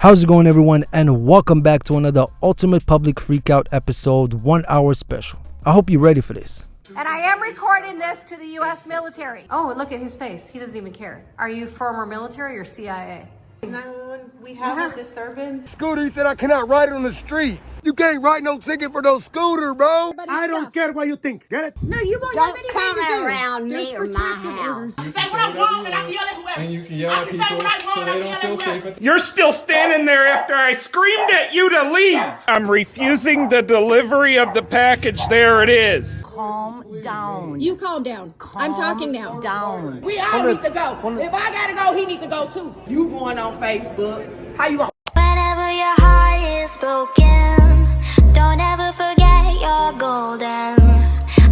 How's it going, everyone, and welcome back to another Ultimate Public Freakout episode, 1 hour special. I hope you're ready for this. And I am recording this to the U.S. military. Oh, look at his face. He doesn't even care. Are you former military or CIA? 911, we have a disturbance. Scooter, he said I cannot ride it on the street. You can't write no ticket for no scooter, bro. I don't care what you think. Get it? No, you won't Don't have come anything to do. around me or my house. I can say what I want and I can yell at whoever. And you can yell at people so they don't feel safe. You're still standing there after I screamed at you to leave. I'm refusing the delivery of the package. There it is. Calm down. You calm down. I'm talking now. Down. We all need to go. If I gotta go, he need to go too. You going on Facebook? How you going? Whenever your heart is broken, don't ever forget you're golden.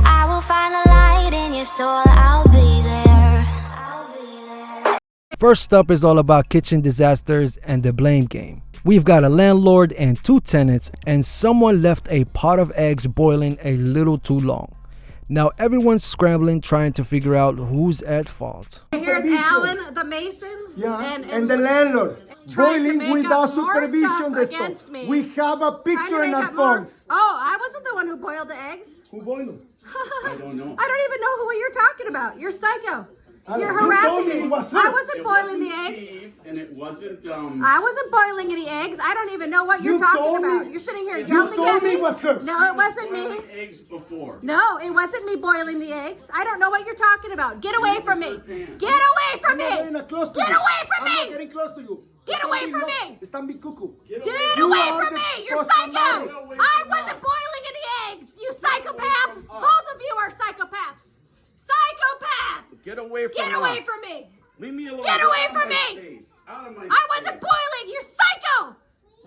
I will find the light in your soul. I'll be there. First up is all about kitchen disasters and the blame game. We've got a landlord and 2 tenants, and someone left a pot of eggs boiling a little too long. Now everyone's scrambling trying to figure out who's at fault. Here's Alan, the mason. And the landlord. Trying to Boiling make without up more supervision. stuff The against stuff. me. We have a Trying to picture make in our up more. phones. Oh, I wasn't the one who boiled the eggs. Who boiled them? I don't know. I don't even know who you're talking about. You're psycho. You're You told harassing me me. it was her. I wasn't boiling the eggs. And it wasn't, I wasn't boiling any eggs. I don't even know what you're You talking told me- about. You're sitting here You yelling told at me me. it was her. No, it wasn't me. eggs before. No, it wasn't me boiling the eggs. I don't know what you're talking about. Get away from me. Get away from I'm not me. getting close to Get you. away from I'm not me. getting close to you. Get away from me. Están bien cuckoo. Get You away are from the me. You're first psycho. somebody. I wasn't boiling any eggs. You psychopaths. Both of you are psychopaths. Psychopath. Get away from Get away from me. Leave me alone. Get away from me. Out of my I wasn't boiling. You're psycho.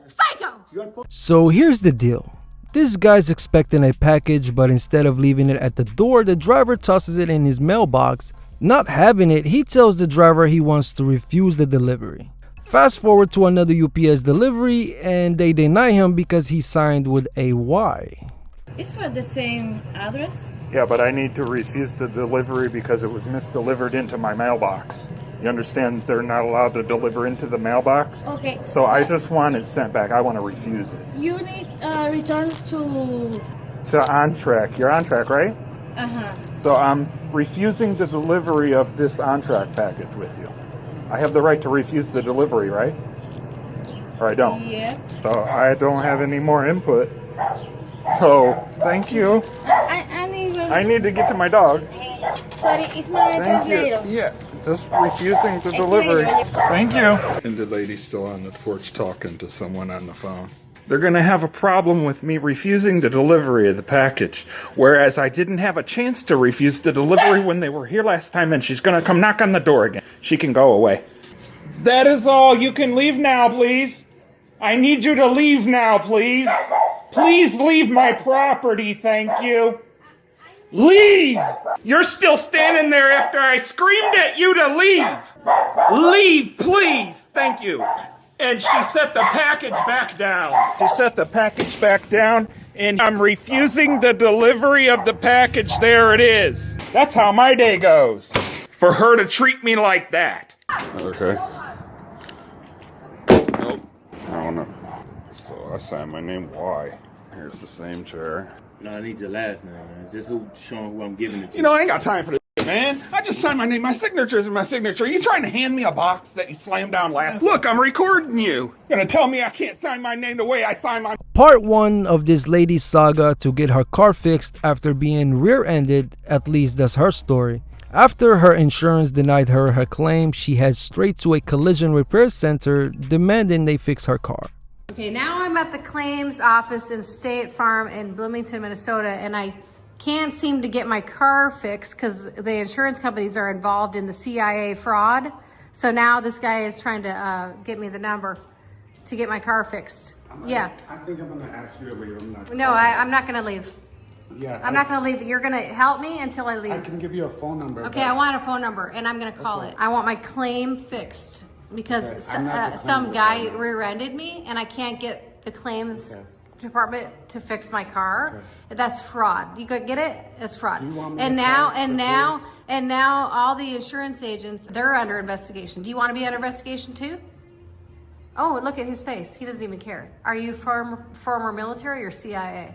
Psycho. So here's the deal. This guy's expecting a package, but instead of leaving it at the door, the driver tosses it in his mailbox. Not having it, he tells the driver he wants to refuse the delivery. Fast forward to another UPS delivery, and they deny him because he signed with a Y. It's for the same address? Yeah, but I need to refuse the delivery because it was misdelivered into my mailbox. You understand they're not allowed to deliver into the mailbox? Okay. So I just want it sent back. I want to refuse it. You need return to... To On Track. You're On Track, right? Uh-huh. So I'm refusing the delivery of this On Track package with you. I have the right to refuse the delivery, right? Or I don't? Yeah. So I don't have any more input. So, thank you. I need to get to my dog. Sorry, it's my Thank you. translator. Yeah, just refusing the delivery. Thank you. And the lady's still on the porch talking to someone on the phone. They're going to have a problem with me refusing the delivery of the package, whereas I didn't have a chance to refuse the delivery when they were here last time, and she's going to come knock on the door again. She can go away. That is all. You can leave now, please. I need you to leave now, please. Please leave my property, thank you. Leave! You're still standing there after I screamed at you to leave. Leave, please, thank you. And she set the package back down. She set the package back down, and I'm refusing the delivery of the package. There it is. That's how my day goes. For her to treat me like that. Okay. Nope. I don't know. So I signed my name Y. Here's the same chair. No, I need your last name, man. It's just showing who I'm giving it to. You know, I ain't got time for this, man. I just signed my name. My signature's in my signature. You trying to hand me a box that you slammed down last? Look, I'm recording you. You're gonna tell me I can't sign my name the way I sign my... Part 1 of this lady's saga to get her car fixed after being rear-ended, at least that's her story. After her insurance denied her claim, she heads straight to a collision repair center demanding they fix her car. Okay, now I'm at the claims office in State Farm in Bloomington, Minnesota, and I can't seem to get my car fixed because the insurance companies are involved in the CIA fraud. So now this guy is trying to get me the number to get my car fixed. Yeah. I think I'm going to ask you to leave. I'm not going to leave. Yeah. I'm not going to leave. You're going to help me until I leave. I can give you a phone number. Okay, I want a phone number, and I'm going to call it. I want my claim fixed because some guy rear-ended me, and I can't get the claims department to fix my car. That's fraud. You could get it? It's fraud. And now all the insurance agents, they're under investigation. Do you want to be under investigation too? Oh, look at his face. He doesn't even care. Are you former military or CIA?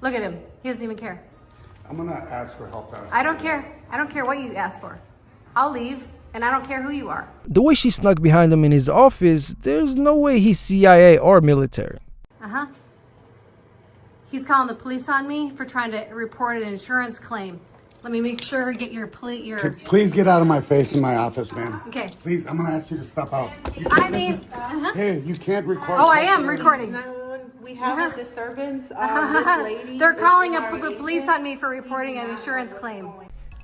Look at him. He doesn't even care. I'm gonna ask for help out. I don't care. I don't care what you ask for. I'll leave, and I don't care who you are. The way she snuck behind him in his office, there's no way he's CIA or military. Uh-huh. He's calling the police on me for trying to report an insurance claim. Let me make sure get your Please get out of my face in my office, ma'am. Okay. Please, I'm gonna ask you to step out. Hey, you can't record. Oh, I am recording. We have a disturbance. This lady. They're calling the police on me for reporting an insurance claim.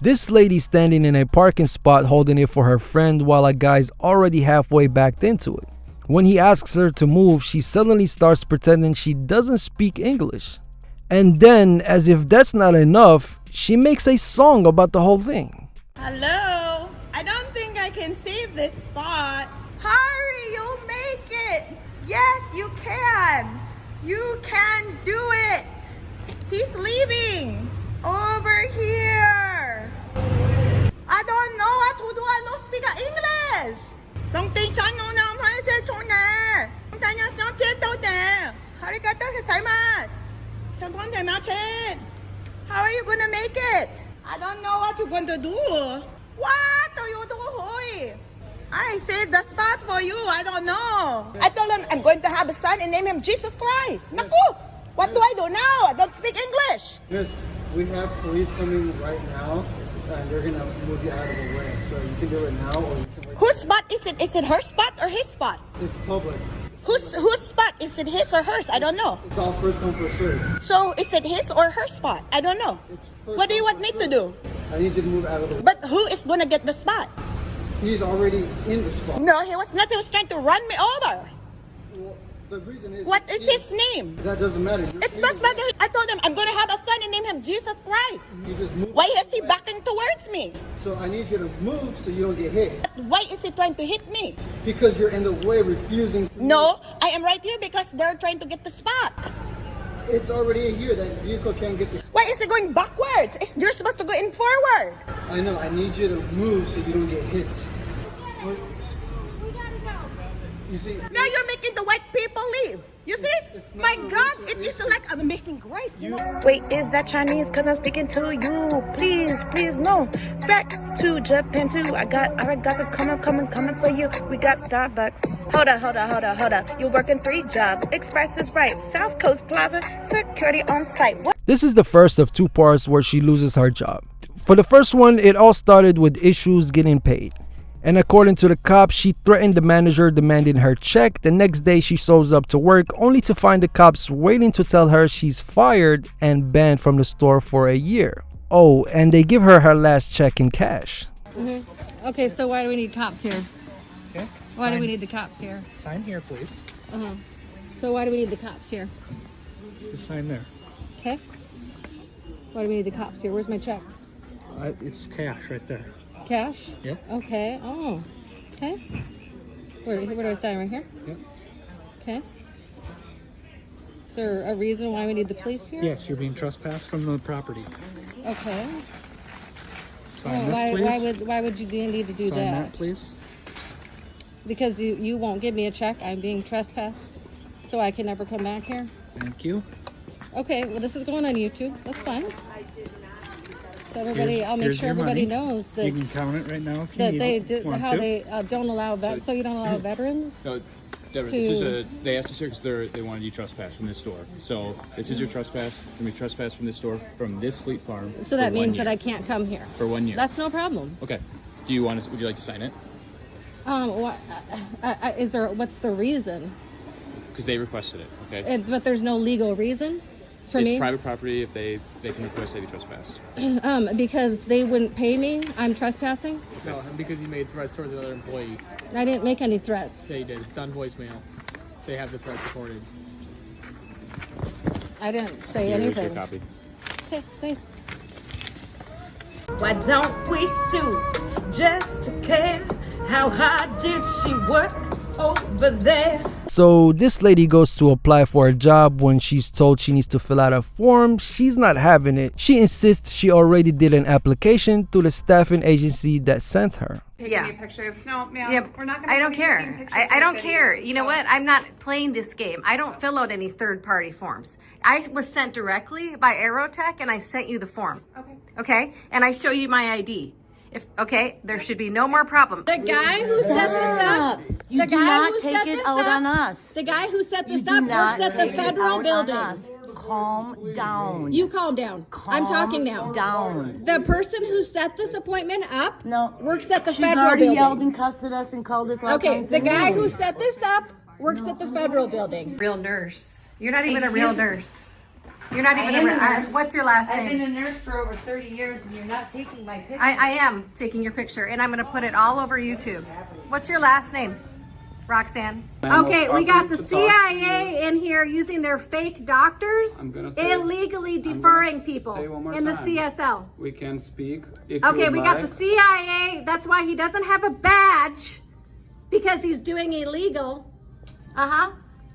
This lady standing in a parking spot holding it for her friend while a guy's already halfway backed into it. When he asks her to move, she suddenly starts pretending she doesn't speak English. And then, as if that's not enough, she makes a song about the whole thing. Hello. I don't think I can save this spot. Hurry, you'll make it. Yes, you can. You can do it. He's leaving. Over here. I don't know what to do. I don't speak English. Don't think so. No, no, I'm going to say toner. How are you going to make it? I don't know what you're going to do. What are you doing? I saved the spot for you. I don't know. I told him I'm going to have a son and name him Jesus Christ. Yes. Naku! What do I do now? I don't speak English. Miss, we have police coming right now, and they're gonna move you out of the way. So you can do it now, or you can wait. Whose spot is it? Is it her spot or his spot? It's public. Whose spot? Is it his or hers? I don't know. It's all first come, first serve. So is it his or her spot? I don't know. What do you want me to do? I need you to move out of the way. But who is gonna get the spot? He's already in the spot. No, he was not. He was trying to run me over. Well, the reason is... What is his name? That doesn't matter. It must matter. I told him I'm gonna have a son and name him Jesus Christ. You just move. Why is he backing towards me? So I need you to move so you don't get hit. Why is he trying to hit me? Because you're in the way, refusing to No, I am right here because they're trying to get the spot. It's already here. That vehicle can't get the spot. Why is it going backwards? You're supposed to go in forward. I know. I need you to move so you don't get hit. You see? Now you're making the white people leave. You see? My God, it is like an amazing grace. You know? Wait, is that Chinese? Because I'm speaking to you. Please, please, no. Back to Japan too. I got coming for you. We got Starbucks. Hold up. You're working 3 jobs. Express is right. South Coast Plaza. Security on site. What? This is the first of 2 parts where she loses her job. For the first one, it all started with issues getting paid. And according to the cops, she threatened the manager demanding her check. The next day, she shows up to work only to find the cops waiting to tell her she's fired and banned from the store for a year. Oh, and they give her her last check in cash. Mm-hmm. Okay, so why do we need cops here? Okay. Why do we need the cops here? Sign here, please. Uh-huh. So why do we need the cops here? Just sign there. Okay. Why do we need the cops here? Where's my check? It's cash right there. Cash? Yep. Okay. Oh. Okay. Where do I sign? Right here? Yep. Okay. Is there a reason why we need the police here? Yes, you're being trespassed from the property. Okay. Sign this, why would you need to do sign that? that, please. Because you won't give me a check. I'm being trespassed, so I can never come back here. Thank you. Okay. Well, this is going on YouTube. That's fine. So everybody, I'll make sure everybody knows that you can count it right now if you that need they it. do, how they don't allow so you don't allow veterans. So, Deborah, this is they asked us here because they wanted you trespassed from this store. So this is your trespass. You're trespass from this store, from this Fleet Farm. So that means that I can't come here for 1 year. That's no problem. Okay. Do you want to? Would you like to sign it? What is there? What's the reason? Because they requested it. Okay. But there's no legal reason for me. It's private property. If they can request that you trespassed. Because they wouldn't pay me. I'm trespassing. No, because you made threats towards another employee. I didn't make any threats. They did. It's on voicemail. They have the threats recorded. I didn't say anything. Here's your copy. Okay, thanks. Why don't we sue just to care? How hard did she work over there? So this lady goes to apply for a job. When she's told she needs to fill out a form, she's not having it. She insists she already did an application to the staffing agency that sent her. taking any pictures. No, ma'am, Yeah, we're not going to I don't be taking care. pictures I or don't care. videos, You know so- what? I'm not playing this game. I don't fill out any third-party forms. I was sent directly by Aerotech, and I sent you the form. Okay. Okay? And I show you my ID. Okay, there should be no more problem. The guy who set this up, You the do guy not who take set it this out up, on us. the guy who set You this do up not works at the take it federal out on building. us. Calm down. You calm down. I'm talking now. Down. The person who set this appointment up works at the She's federal already building. yelled and cussed at us and called us all Okay, kinds the of guy names. who set this up works at the federal building. Real nurse. You're not even a real nurse. You're not even a real nurse. What's your last name? I've been a nurse for over 30 years and you're not taking my picture. I am taking your picture, and I'm going to put it all over YouTube. What's your last name? Roxanne. Okay, we got the CIA in here using their fake doctors, illegally deferring people in the CSL. We can speak. Okay, we got the CIA. That's why he doesn't have a badge, because he's doing illegal.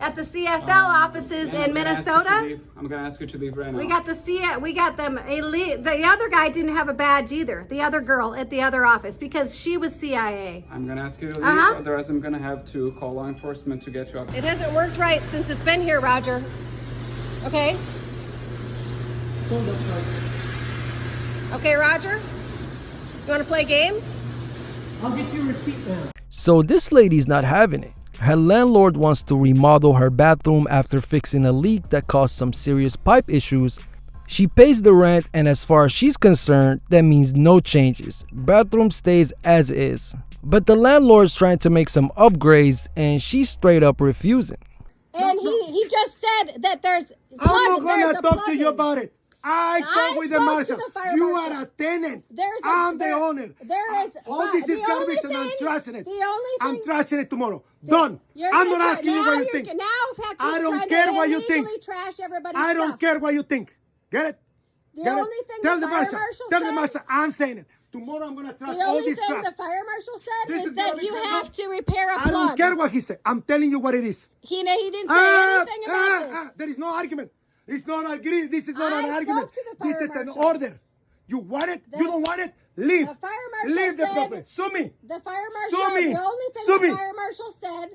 At the CSL offices in Minnesota. I'm gonna ask you to leave right now. We got the the other guy didn't have a badge either. The other girl at the other office, because she was CIA. I'm gonna ask you to leave, otherwise I'm gonna have to call law enforcement to get you up. It hasn't worked right since it's been here, Roger. Okay? Okay, Roger? You want to play games? I'll get you a receipt now. So this lady's not having it. Her landlord wants to remodel her bathroom after fixing a leak that caused some serious pipe issues. She pays the rent, and as far as she's concerned, that means no changes. Bathroom stays as is. But the landlord's trying to make some upgrades, and she's straight up refusing. And he just said that there's I'm not gonna talk to you about it. I talk with the marshal. You are a tenant. I'm the owner. There is all this is garbage, and I'm trashing it. The only thing, I'm trashing it tomorrow. Done. I'm not asking you what you think. I don't care what you think. I don't care what you think. Get it? The only thing Tell the the fire marshal. marshal Tell the said- marshal I'm saying it. Tomorrow I'm gonna trash The all only this thing crap. the fire marshal said This is is that gonna you be have to repair a plug. I don't care what he said. I'm telling you what it is. He didn't say anything about this. There is no argument. It's not agree. This is not an argument. spoke to the fire This is an marshal. order. You want it? You don't want it? Leave. The fire marshal Leave the said- property. Sue me. The fire Sue marshal, me. the only thing Sue the me. fire marshal said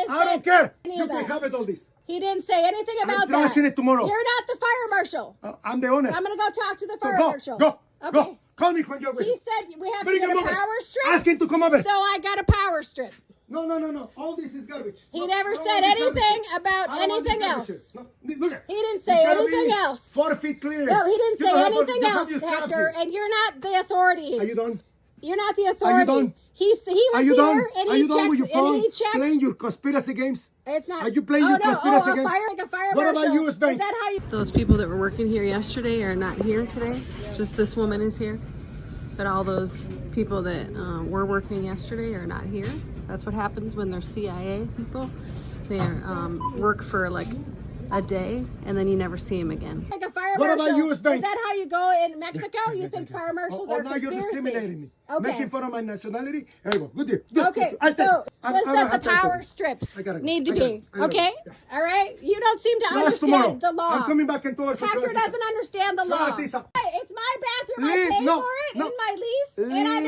is I don't care. You of can that. have it all this. He didn't say anything about that. trashing it tomorrow. You're not the fire marshal. I'm the owner. I'm going to go talk to the fire Go. marshal. Go. Okay. Go. Call me when you're ready. He said we have Bring to get him a over. power strip. Ask him to come over. So I got a power strip. No. All this is garbage. He never said anything about anything else. Look at. He didn't say anything else. 4 feet clearance. No, he didn't You say don't have anything you have else, your stuff Hector, here. and you're not the authority. Are you done? You're not the Are authority. you done? He was Are you here done? and Are he you done with your checked and phone? he checked. Playing your conspiracy games? It's not. Are you playing oh, your no. conspiracy a games? fire, like a fire What marshal. about US Bank? Is that how you? Those people that were working here yesterday are not here today. Just this woman is here. But all those people that were working yesterday are not here. That's what happens when they're CIA people. They work for like a day, and then you never see them again. Like a fire What marshal. about US Bank? Is that how you go in Mexico? You think fire marshals are now you're conspiracy? discriminating me. Okay. Making fun of my nationality. Here you go. Good deal. Good, Okay, good. I so I'm was that gonna the have to power go. strips I gotta go. need to I gotta be? go. I gotta Okay? go. All right? You don't seem to Trash understand tomorrow. the law. I'm coming back in 2 hours. for Hector trash. doesn't understand the law. Trash is up. It's my bathroom. I Leave. pay No, for it no. in my lease, and I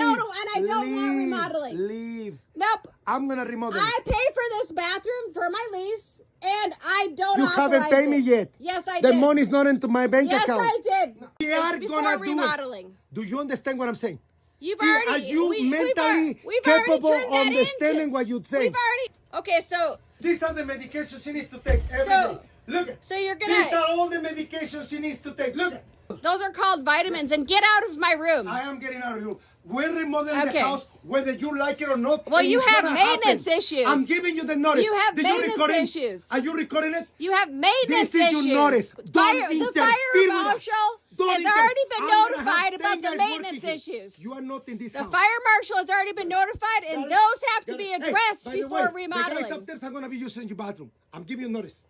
don't want remodeling. Leave. Nope. I'm gonna remodel. I pay for this bathroom for my lease, and I don't You authorize haven't paid me it. yet. Yes, I The did. money's not into my bank yes, account. I did. We are Before gonna do remodeling. it. Do you understand what I'm saying? You've Are already. you mentally we've capable already of turned that understanding into, what you're saying? We've already. Okay, so These are the medications she needs to take every So- day. Look at. so you're These gonna. are all the medications she needs to take. Look at. Those are called vitamins, and get out of my room. I am getting out of here. We're remodeling Okay. the house whether you like it or not. Well, and you it's have gonna maintenance happen. issues. I'm giving you the notice. You have Did maintenance you record it? issues. Are you recording it? You have maintenance This is issues. your notice. Don't The interfere fire with us. marshal Don't has inter- already been I'm gonna have notified 10 about the guys maintenance working here. issues. You are not in this The house. fire marshal has already been notified, and Got it? those have to Got be it? Hey, addressed by the before way, remodeling. The guys upstairs are going to be using your bathroom. I'm giving you notice.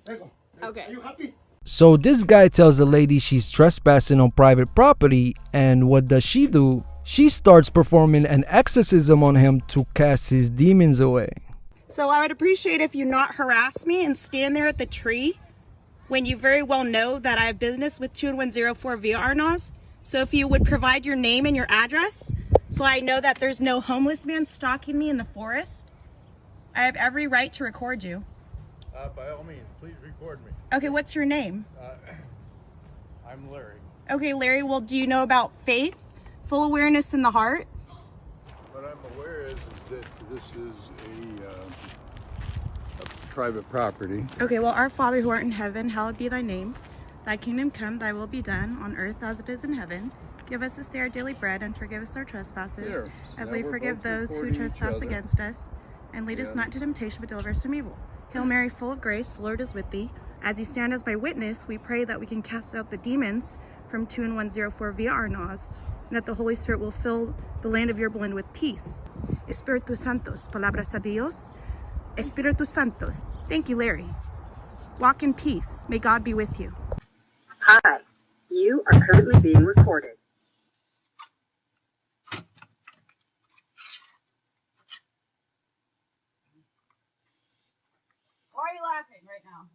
There you go. Okay. Are you happy? So this guy tells the lady she's trespassing on private property, and what does she do? She starts performing an exorcism on him to cast his demons away. So I would appreciate if you not harass me and stand there at the tree when you very well know that I have business with 2104 via Arnos. So if you would provide your name and your address, so I know that there's no homeless man stalking me in the forest. I have every right to record you. By all means, please record me. Okay, what's your name? I'm Larry. Okay, Larry, well, do you know about faith, full awareness in the heart? What I'm aware is that this is a private property. Okay, well, our Father who art in heaven, hallowed be thy name. Thy kingdom come, thy will be done, on earth as it is in heaven. Give us this day our daily bread, and forgive us our trespasses, There. as Now we we're forgive both those who recording each trespass other. against us. And lead us not into temptation, but deliver us from evil. Hail Mary, full of grace, the Lord is with thee. As you stand as my witness, we pray that we can cast out the demons from 21104 via our nose, and that the Holy Spirit will fill the land of Yerba with peace. Espíritu Santos, palabras a Dios. Espíritu Santos. Thank you, Larry. Walk in peace. May God be with you. Hi, you are currently being recorded. Why are you laughing right now?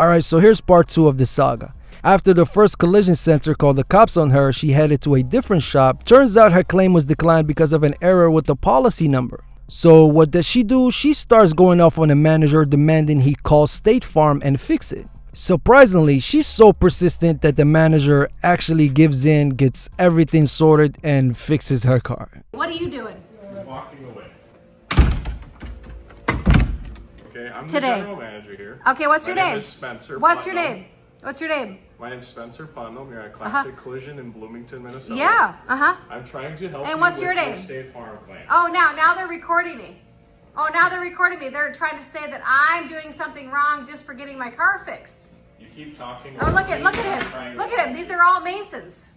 Alright, so here's part 2 of the saga. After the first collision center called the cops on her, she headed to a different shop. Turns out her claim was declined because of an error with the policy number. So what does she do? She starts going off on the manager, demanding he call State Farm and fix it. Surprisingly, she's so persistent that the manager actually gives in, gets everything sorted, and fixes her car. What are you doing? Walking away. Okay, I'm Today. the general manager here. Okay, what's your My name? Is Spencer. What's your Putnam. name? What's your name? My name's Spencer Putnam. You're at Classic Collision in Bloomington, Minnesota. Yeah, I'm trying to help And you what's with your name? State Farm claim. Oh, now they're recording me. Oh, now they're recording me. They're trying to say that I'm doing something wrong just for getting my car fixed. You keep talking. Oh, look at I'm him. trying Look to at him. These are all Masons.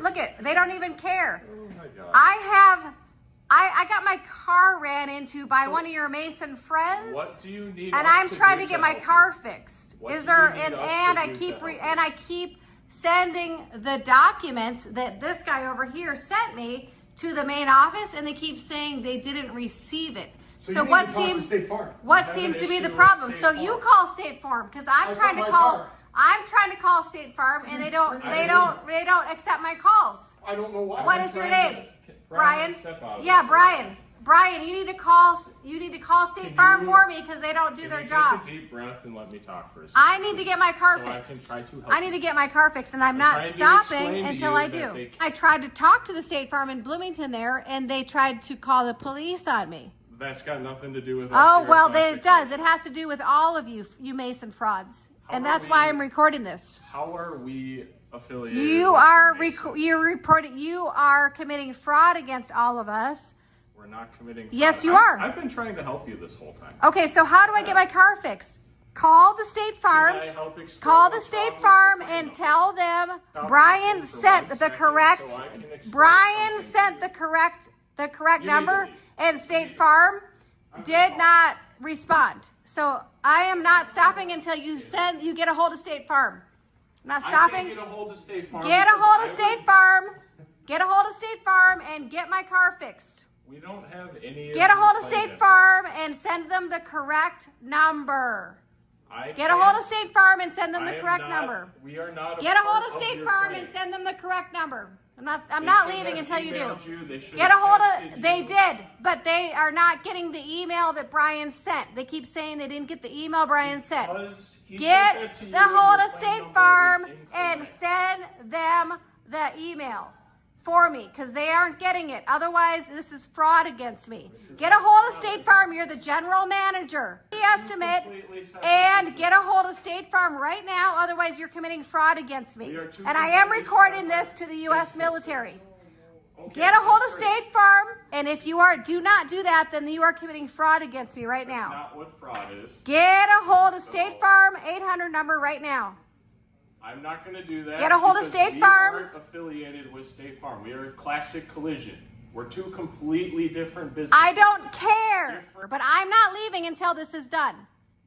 Look at, they don't even care. I got my car ran into by one of your Mason friends. What do you need? And us I'm to trying do to get my help car fixed. What Is do there you need us and to I do keep to help and I keep sending the documents that this guy over here sent me to the main office, and they keep saying they didn't receive it. So you what need to talk to seems State Farm. what seems to be the problem? So you call State Farm because I'm trying to call. I'm trying to call State Farm, and they don't accept my calls. I don't know why. What is your name? Brian? step out of Yeah, this. Brian. Brian, you need to call State Farm for me because they don't do their job. Take a deep breath and let me talk for a second. I need to get my car so fixed. I can try to help I need to get my car fixed, and I'm not trying to stopping explain to until you I that do. they- I tried to talk to the State Farm in Bloomington there, and they tried to call the police on me. That's got nothing to do with us. Oh, here at well, Classic it does. It has to do with all of you Mason frauds. And that's why I'm recording this. How are we affiliated? You with are the Masons? you are committing fraud against all of us. We're not committing fraud. Yes, you are. I've been trying to help you this whole time. Okay, so how do I get my car fixed? Call the State Farm. Can I help explain Call the what's State wrong Farm with the and claim? tell them Stop Brian talking for sent 1 the second correct so I can explain Brian something sent to the you. correct You need to number, leave. and State Farm did not respond. So I am not stopping until you get a hold of State Farm. I'm not I stopping. can't get a hold of State Farm. Get a because hold of I State would- Farm. Get a hold of State Farm and get my car fixed. We don't have any. Get a hold of these State claims. Farm and send them the correct number. I Get a hold of can't- State Farm and send them the I am correct not- number. We are not. Get a hold part of State your Farm claim. and send them the correct number. I'm not They should leaving have until you do. emailed you. They should Get a have hold texted of, they you. did, but they are not getting the email that Brian sent. They keep saying they didn't get the email Brian sent. Because he Get sent that to you the and hold your of claim State number Farm is and incorrect. send them the email for me because they aren't getting it. Otherwise, this is fraud against me. Get a hold of State Farm. You're the general manager. The estimate and get a hold of State Farm right now. Otherwise, you're committing fraud against me. And I am recording this to the U.S. military. Get a hold of State Farm, and if you do not do that, then you are committing fraud against me right now. That's not what fraud is. Get a hold of State Farm 800 number right now. I'm not going to do that. Get a hold of because State we Farm. aren't affiliated with State Farm. We are a Classic Collision. We're two completely different businesses. I don't care, but I'm not leaving until this is done.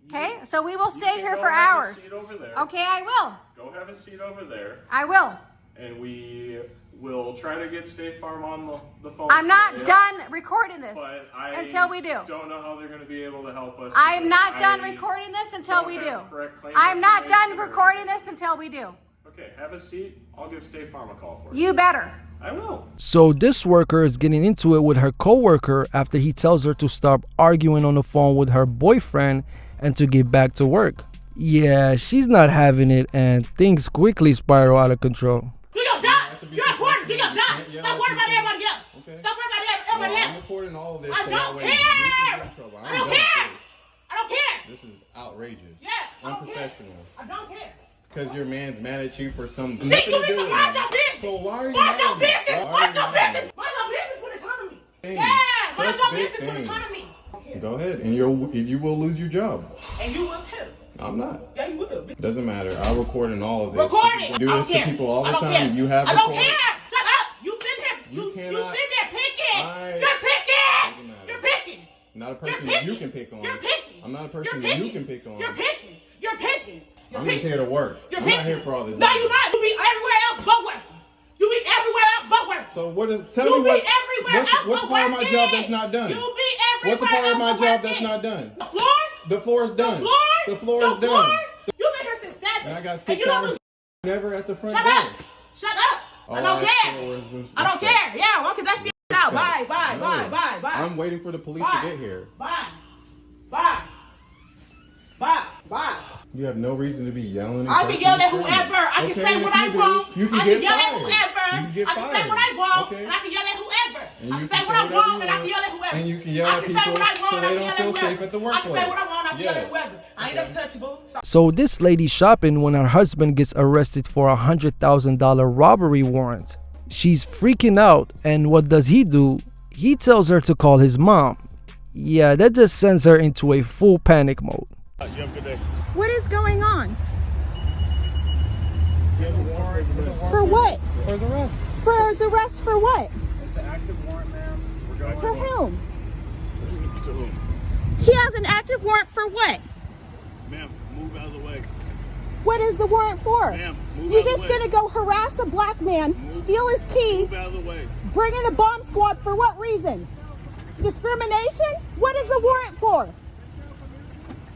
Okay? So we will stay here for hours. Okay, I will. Go have a seat over there. I will. And we will try to get State Farm on the phone. I'm not for you. done recording this But I until we do. don't know how they're going to be able to help us. I'm not because done I recording this until don't we have do. the correct claim I'm not done information or recording this until we do. Okay, have a seat. I'll give State Farm a call for You better. I will. So this worker is getting into it with her coworker after he tells her to stop arguing on the phone with her boyfriend and to get back to work. Yeah, she's not having it, and things quickly spiral out of control. Do your job. You're important. Do your job. Stop worrying about everybody else. Okay. Stop worrying about everybody else. I'm recording all of this. I so don't that way care. you can get in trouble. I don't care. I don't care. This is outrageous. Yeah, I don't care. Unprofessional. I don't care. Because your man's mad at you for some. See, you need to mind your business. So why are you mind your mad at me? business. Why are Mind you your mad at business. me? Mind your business when it comes to me. Hey, Yeah, mind such your big business when it things. comes to me. Go ahead, and you will lose your job. And you will too. I'm not. Yeah, you will. Doesn't matter. I'll record in all of this. Record it. You do I this don't care. to people all I the don't time. care. You have I don't recorded. care. Shut up. You sitting here. You sitting there picking. You're picking. You're picking. Not a person that you can pick on. You're picking. I'm not a person that you can pick on. You're picking. You're picking. I'm just here to work. I'm not here for all this. No, you're not. You be everywhere else but working. You be everywhere else but working. So what is? Tell You me what. be everywhere else What's the but part of my working. job that's not done? You be everywhere What's the part of my else but job working. that's not done? The floors? The floor is done. The floors? The floor The is done. floors? You've been here since 7. And I got And 6 you don't hours. lose- Never at the front Shut desk. up. Shut up. I don't care. I don't care. Yeah, okay, that's the out. Bye, bye, bye, bye, bye. I'm waiting for the police to get here. Bye. Bye. Bye. Bye. You have no reason to be yelling. I can yell at whoever. I can say what I want. You can I get can yell at fired. whoever. You can get I can say fired. what I want. Okay. And I can yell at whoever. And I you can say can what say I whatever want. you And I can want. yell at whoever. And you can yell I at can say people what I want. so And I they can don't yell feel at whoever. safe at the I can workplace. say what I want. I can yell at Yes. whoever. I ain't never touch you, boo. So this lady shopping when her husband gets arrested for a $100,000 robbery warrant. She's freaking out, and what does he do? He tells her to call his mom. Yeah, that just sends her into a full panic mode. You have a good day. What is going on? For what? For the rest. For the rest for what? It's an active warrant, ma'am. To whom? To whom? He has an active warrant for what? Ma'am, move out of the way. What is the warrant for? Ma'am, move You're out of just the way. gonna go harass a black man, steal his key, Move out of the way. bring in the bomb squad for what reason? Discrimination? What is the warrant for?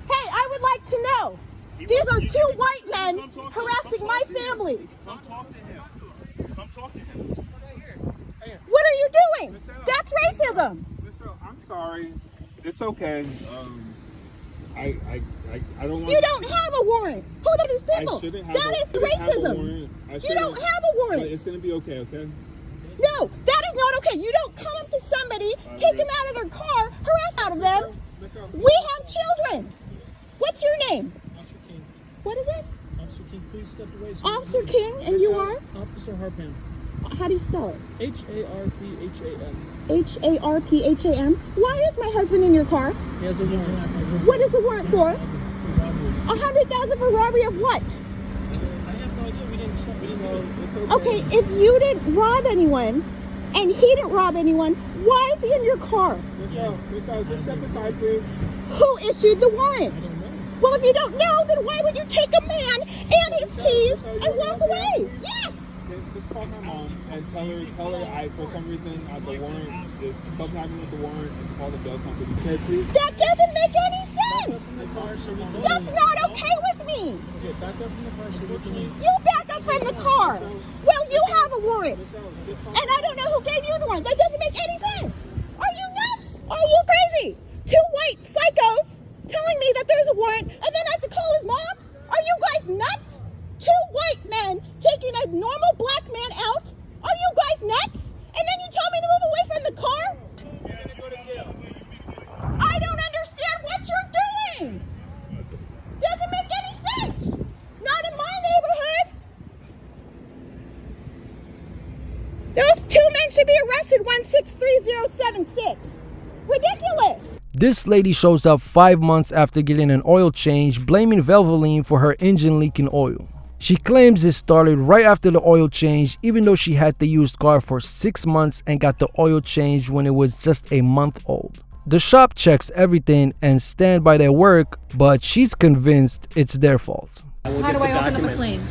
Hey, I would like to know. These are 2 white men harassing my family. Come talk to him. Come talk to him. What are you doing? That's racism. I'm sorry. It's okay. I don't want. You don't have a warrant. Who are these people? I shouldn't have That is racism. You don't have a warrant. It's gonna be okay, okay? No, that is not okay. You don't come up to somebody, take them out of their car, harass out of them. We have children. What's your name? What is it? Officer King, please step away. Officer King, and you are? Officer Harpham. How do you spell it? Harpham. Harpham. Why is my husband in your car? He has a warrant. What is the warrant for? 100,000 for robbery of what? I have no idea. We didn't know. Okay, if you didn't rob anyone and he didn't rob anyone, why is he in your car? Just step aside, please. Who issued the warrant? Well, if you don't know, then why would you take a man and his keys and walk away? Yes! Just call my mom and tell her for some reason the warrant is something happening with the warrant and call the bail company. Okay, please. That doesn't make any sense! That's not okay with me! Okay, back up from the car so we can leave. You back up from the car! Well, you have a warrant! And I don't know who gave you the warrant. That doesn't make any sense! Are you nuts? Are you crazy? 2 white psychos telling me that there's a warrant and then I have to call his mom? Are you guys nuts? 2 white men taking a normal black man out? Are you guys nuts? And then you tell me to move away from the car? I don't understand what you're doing! Doesn't make any sense! Not in my neighborhood! Those 2 men should be arrested 163076. Ridiculous! This lady shows up 5 months after getting an oil change, blaming Valvoline for her engine leaking oil. She claims it started right after the oil change, even though she had the used car for 6 months and got the oil change when it was just a month old. The shop checks everything and stand by their work, but she's convinced it's their fault. How do I open up a claim?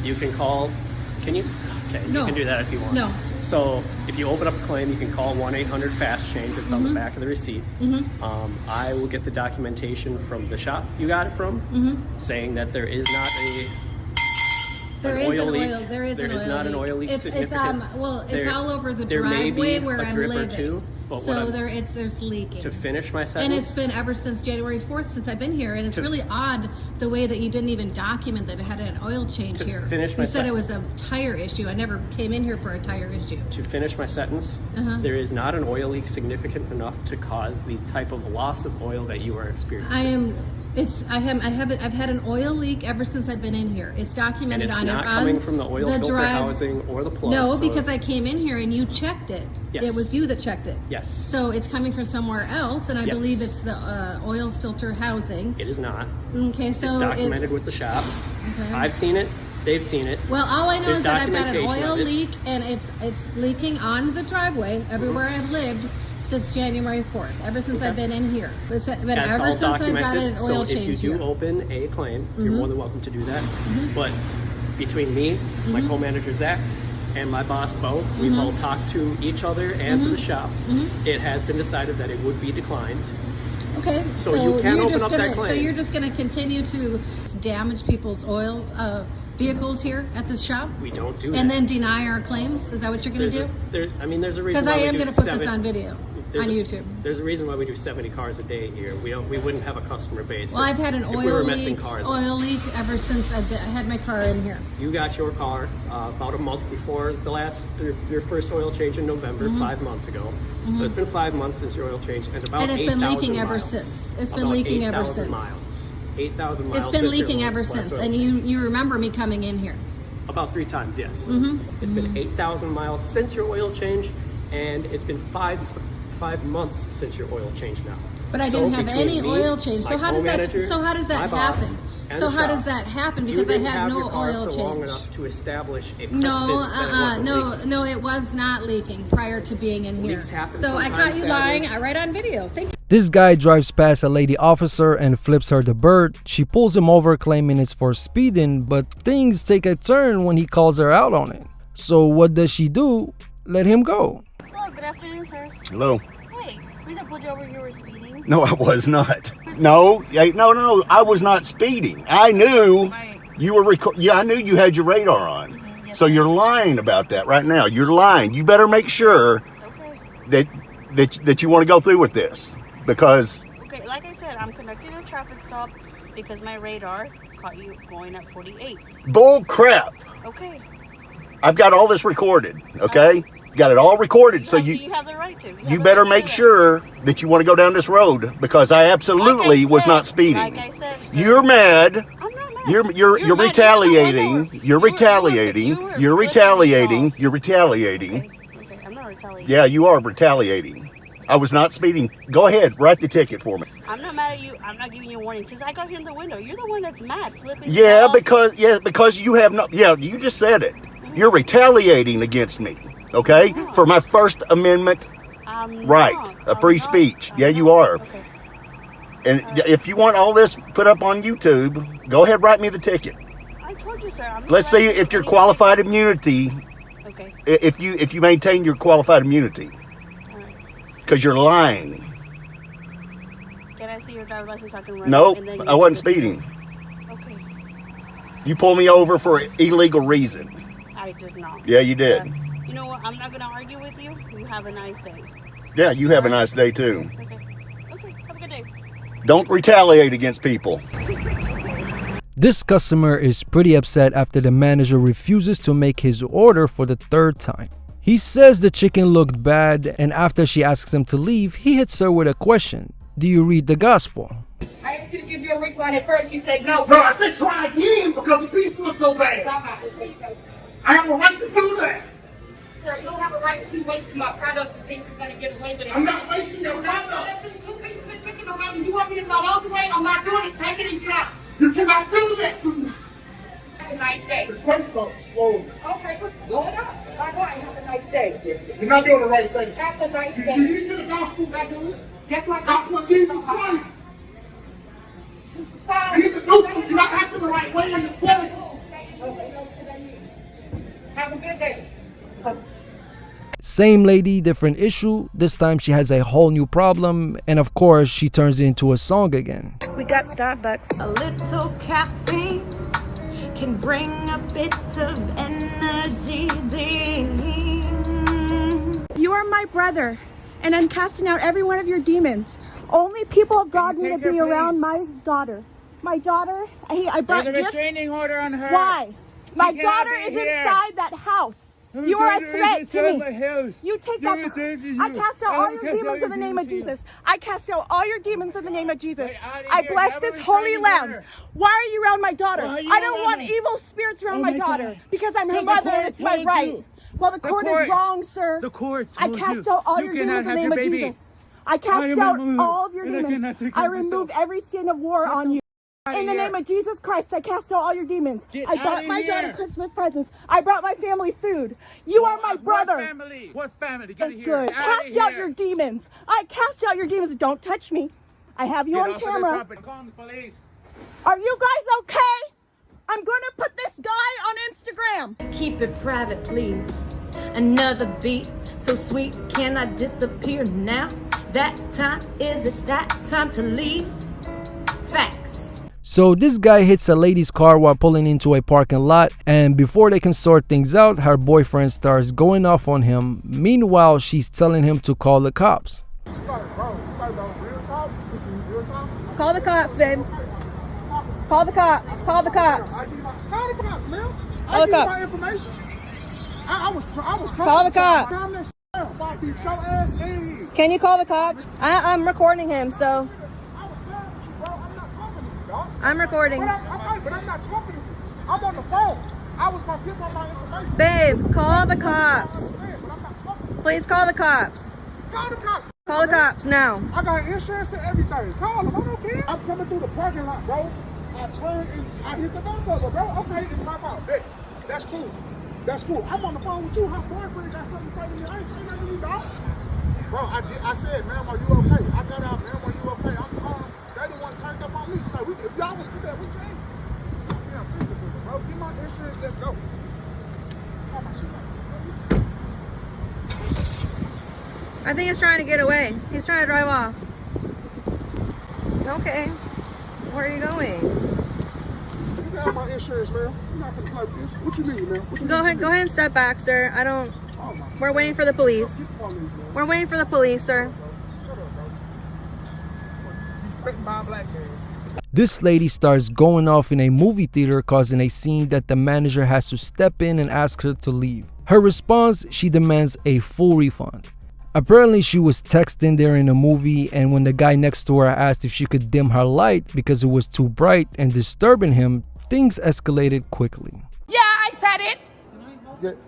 You can call. Can you? Okay, No. you can do that if you want. No. So if you open up a claim, you can call 1-800-FAST-CHANGE. It's on the back of the receipt. I will get the documentation from the shop you got it from, saying that there is not a There an is oil an leak. oil. There is There an oil is not leak. an oil leak It's significant. it's all over the there may driveway be where a I'm drip living. or two, but so what there's leaking. to finish my And sentence, it's been ever since January 4th since I've been here, and it's really odd the way that you didn't even document that it had an oil change To here. finish my You said sen- it was a tire issue. I never came in here for a tire issue. to finish my sentence, there is not an oil leak significant enough to cause the type of loss of oil that you are experiencing. I've had an oil leak ever since I've been in here. It's And documented it's on not it on coming from the oil the filter drive. housing or the plug. No, so- because I came in here and you checked it. Yes. It was you that checked it. Yes. So it's coming from somewhere else, and I Yes. believe it's the oil filter housing. It is not. Okay, so It's documented with the shop. Okay. I've seen it. They've seen it. Well, all I know There's is that I've got an documentation oil of it. leak, and it's leaking on the driveway everywhere I've lived since January 4th. Ever since I've been in here. But That's ever all since I got documented. an oil So if you change do here. open a claim, you're more than welcome to do that. But between me, my co-manager Zach, and my boss Bo, we've all talked to each other and to the shop. It has been decided that it would be declined. Okay, So you can you're open just up gonna, that claim. So you're just going to continue to damage people's oil vehicles here at this shop? We don't do that. And then deny our claims? Is that what you're going to do? There's a reason Because why I we am do going to put this 7 on video there's on a- YouTube. There's a reason why we do 70 cars a day here. We wouldn't have a customer base. Well, I've had an if we were oil missing leak, cars. ever since I had my car in here. You got your car about a month before your first oil change in November, 5 months ago. So it's been 5 months since your oil change, and about And it's been 8,000 leaking ever miles. since. It's been About leaking ever 8,000 since. miles. 8,000 miles. It's been since your leaking ever last since, oil and change. you remember me coming in here. About 3 times, yes. It's been 8,000 miles since your oil change, and it's been 5 months since your oil change now. But I So didn't have between any me, oil change. my So how does co-manager, my that boss, happen? and So the how shop, does that happen? you Because I didn't had have no your car oil for long change. enough to establish a precedent No, that it wasn't leaking. no, it was not leaking prior to being in here. Leaks happen So I sometimes, caught you sadly. lying. I right on video. Thank you. This guy drives past a lady officer and flips her the bird. She pulls him over claiming it's for speeding, but things take a turn when he calls her out on it. So what does she do? Let him go. Hello, good afternoon, sir. Hello. Hey, reason I pulled you over, you were speeding. No, I was not. No, I was not speeding. I knew you were I knew you had your radar on. So you're lying about that right now. You're lying. You better make sure that you want to go through with this, because Okay, like I said, I'm conducting a traffic stop because my radar caught you going at 48. bull crap. Okay. I've got all this recorded, okay? Got it all recorded, so You have the right to. you better make sure that you want to go down this road, because I absolutely was not speeding. Like I said, sir, You're mad. I'm not mad. You're mad. retaliating. You're retaliating. You're retaliating. You're retaliating. Okay, I'm not retaliating. Yeah, you are retaliating. I was not speeding. Go ahead, write the ticket for me. I'm not mad at you. I'm not giving you a warning. Since I got here in the window, you're the one that's mad, flipping. Yeah, off. because you have no. Yeah, you just said it. You're retaliating against me. Okay, for my First Amendment right of free speech. Yeah, you are. Okay. And if you want all this put up on YouTube, go ahead, write me the ticket. I told you, sir. I'm not Let's mad see at you if your for qualified immunity. Okay. If you maintain your qualified immunity, because you're lying. Can I see your driver's license so I can run? Nope, and then I wasn't speeding. Okay. You pulled me over for an illegal reason. I did not. Yeah, you did. You know what? I'm not gonna argue with you. You have a nice day. Yeah, you have a nice day too. Okay. Okay. Have a good day. Don't retaliate against people. This customer is pretty upset after the manager refuses to make his order for the 3rd time. He says the chicken looked bad, and after she asks him to leave, he hits her with a question. Do you read the gospel? I asked you to give you a refund. At first you said no. No, I said try again because the piece looked so bad. I have a right to do that. Sir, you don't have a right to keep wasting my product and think you're going to get away with it. I'm not wasting your product. If two pieces of chicken around and you want me to throw those away, I'm not doing it. Take it and count. You cannot do that to me. Have a nice day. The space don't explode. Okay, blow it up. Bye-bye. Have a nice day. You're not doing the right thing. Have a nice day. You need to the gospel. I do. Just like gospel of Jesus Christ. You need to do something. You're not acting the right way in the service. Have a good day. Same lady, different issue. This time she has a whole new problem, and of course she turns it into a song again. We got Starbucks. A little caffeine can bring a bit of energy. You are my brother, and I'm casting out every one of your demons. Only people of God need to be around my daughter. My daughter, I brought There's a gifts. restraining order on her. Why? My cannot daughter be is here. inside that house. You are a threat to me. You take that. I cast out all your demons in the name of Jesus. I cast out all your demons in the name of Jesus. I bless this holy land. Why are you around my daughter? I don't want evil spirits around my daughter because I'm her mother and it's my right. Well, the court is wrong, sir. The court I cast out all your demons in the name of Jesus. I cast out all of your demons. I remove every sin of war on you. In the name of Jesus Christ, I cast out all your demons. I brought my daughter Christmas presents. I brought my family food. You are my brother. What family? What family? That's good. Cast out your demons. I cast out your demons. Don't touch me. I have you on camera. Call the police. Are you guys okay? I'm going to put this guy on Instagram. Keep it private, please. Another beat, so sweet, can I disappear now? That time, is it that time to leave? Facts. So this guy hits a lady's car while pulling into a parking lot, and before they can sort things out, her boyfriend starts going off on him. Meanwhile, she's telling him to call the cops. Call the cops, babe. Call the cops. Call the cops. Call the cops, man. Call the cops. I information. I was Call the cops. Can you call the cops? I'm recording him, so. I'm recording. But I'm not talking to you. I'm on the phone. I was going to give up my information. Babe, call the cops. Please call the cops. Call the cops. Call the cops now. I got insurance and everything. Call them. I don't care. I'm coming through the parking lot, bro. I turned and I hit the bumper, bro. Okay, it's my fault. That's cool. That's cool. I'm on the phone with you. Her boyfriend got something to say to me. I ain't saying nothing to you, dog. Bro, I said, ma'am, are you okay? I got out, ma'am, are you okay? I'm calm. They the ones turned up on me. So if y'all want to do that, we can. Yeah, bro, get my insurance. Let's go. Talk my shit. I think he's trying to get away. He's trying to drive off. Okay. Where are you going? You got my insurance, man. You're not gonna play with this. What you need, man? What you Go ahead and step back, sir. I don't. We're waiting for the police. We're waiting for the police, sir. This lady starts going off in a movie theater, causing a scene that the manager has to step in and ask her to leave. Her response, she demands a full refund. Apparently she was texting during the movie, and when the guy next to her asked if she could dim her light because it was too bright and disturbing him, things escalated quickly. Yeah, I said it.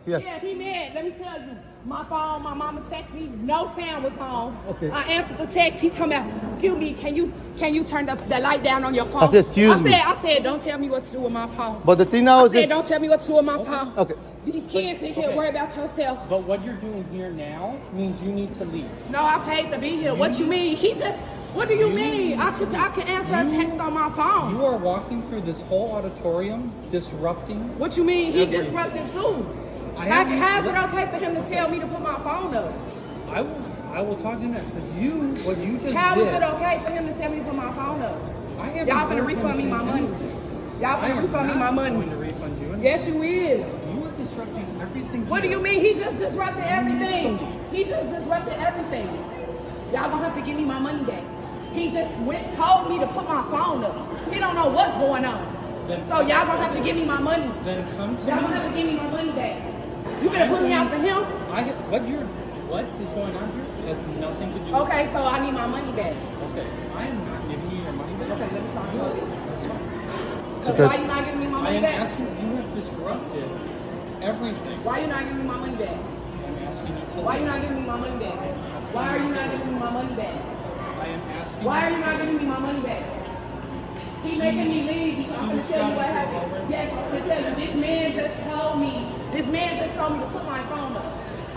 Yes. Yeah, he mad. Let me tell you. My phone, my mama texted me, no sound was on. Okay. I answered the text. He told me, excuse me, can you turn the light down on your phone? I said, excuse me. I said, don't tell me what to do with my phone. But the thing now is I said, don't tell me what to do with my phone. Okay. These kids in here, worry about yourself. But what you're doing here now means you need to leave. No, I paid to be here. What you mean? What do you mean? I can answer a text on my phone. You are walking through this whole auditorium, disrupting. What you mean? He disrupted too. How's it okay for him to tell me to put my phone up? I will talk to him. But what you just How did. is it okay for him to tell me to put my phone up? Y'all finna refund me my money. Y'all finna refund me my money. I'm going to refund you. Yes, you is. You are disrupting everything. What do you mean? He just disrupted everything. He just disrupted everything. Y'all gonna have to give me my money back. He just told me to put my phone up. He don't know what's going on. So y'all gonna have to give me my money. Then come to Y'all gonna have to give me my money back. You gonna put me out for him? What is going on here has nothing to do with Okay, so I need my money back. Okay, I am not giving you your money back. Okay, let me talk to you. Okay. Why you not giving me my money back? I am asking, you have disrupted everything. Why you not giving me my money back? I'm asking you to Why you not giving me my money back? Why are you not giving me my money back? I am asking Why are you not giving me my money back? He making me leave. I'm gonna tell you what happened. Yes, I'm gonna tell you. This man just told me to put my phone up.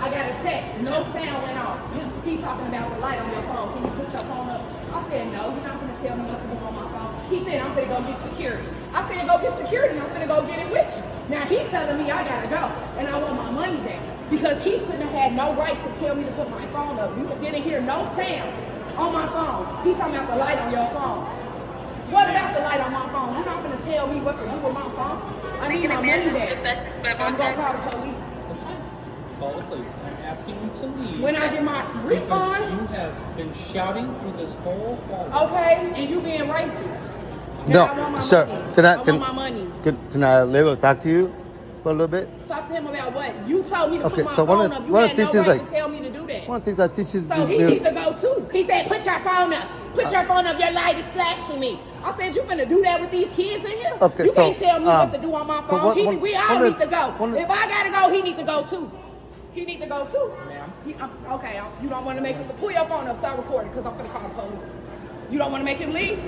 I got a text. No sound went off. He talking about the light on your phone. Can you put your phone up? I said, no, you're not gonna tell me what to do on my phone. He said, I'm gonna go get security. I said, go get security. I'm gonna go get it with you. Now he telling me I gotta go, and I want my money back because he shouldn't have had no right to tell me to put my phone up. You didn't hear no sound on my phone. He talking about the light on your phone. What about the light on my phone? You're not gonna tell tell me what to do with my phone. I need my money back. I'm gonna call the police. Call the police. I'm asking you to leave. When I get my refund. You have been shouting through this whole hall. Okay, and you being racist. No, I want my sir. money. Can I want my money. Can I live or talk to you for a little bit? Talk to him about what? You told me to Okay, put my so phone up. You one had of the no things right like to tell me to do that. one of the things I teach is So this he bill. needs to go too. He said, put your phone up. Put your phone up. Your light is flashing me. I said, you finna do that with these kids in here? Okay, you so, can't tell me what to do on my so phone. We all need to go. one- If I gotta go, he need to go too. He need to go too. Okay, you don't want to make him pull your phone up, start recording, because I'm finna call the police. You don't want to make him leave?